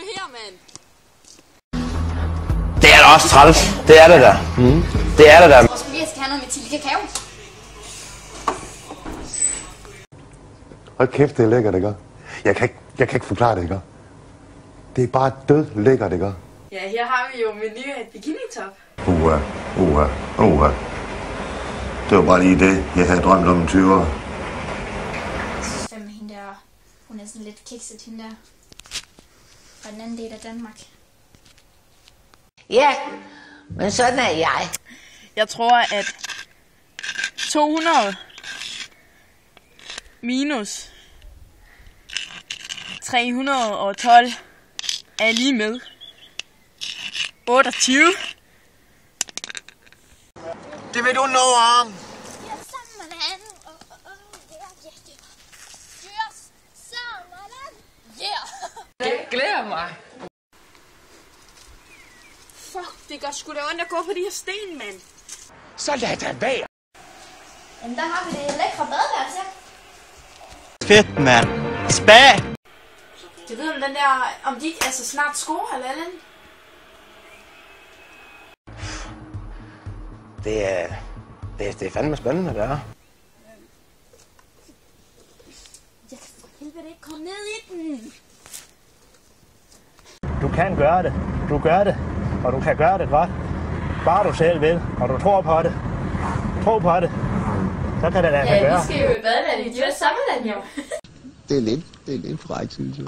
det her, mand? Det er da også træls. Det er det da. Det er det da. Jeg tror sgu lige, jeg skal have noget med til kakao. Hold kæft, det er lækkert, ikke? Jeg kan ikke forklare det, ikke? Det er bare død lækkert, ikke? Ja, her har vi jo menu af et bikini-top. Det var bare lige det, jeg havde drømt om 20 år. Jeg synes fandme, hende der, hun er sådan lidt kikset, hende der. Fra den anden del af Danmark. Ja, men sådan er jeg. Jeg tror, at 200 minus 312 er lige med 28. Det vil du nå om. Yeah! Det glæder mig. Fuck, det gør sgu da ondt at gå på de her sten, mand. Så lad det være. Jamen, der har vi det lækre badeværelse. Fedt, mand. Spa. Jeg ved om den der, om de ikke er så snart skohalalen. Det er fandme spændende, det er. Jeg kan for helvede ikke komme ned i den. Du kan gøre det. Du gør det. Og du kan gøre det godt. Bare du selv vil, og du tror på det. Tro på det. Så kan det lade sig gøre. Ja, vi skal jo i badeland i Djurs Sammeland, jo. Det er lidt frækt, synes jeg.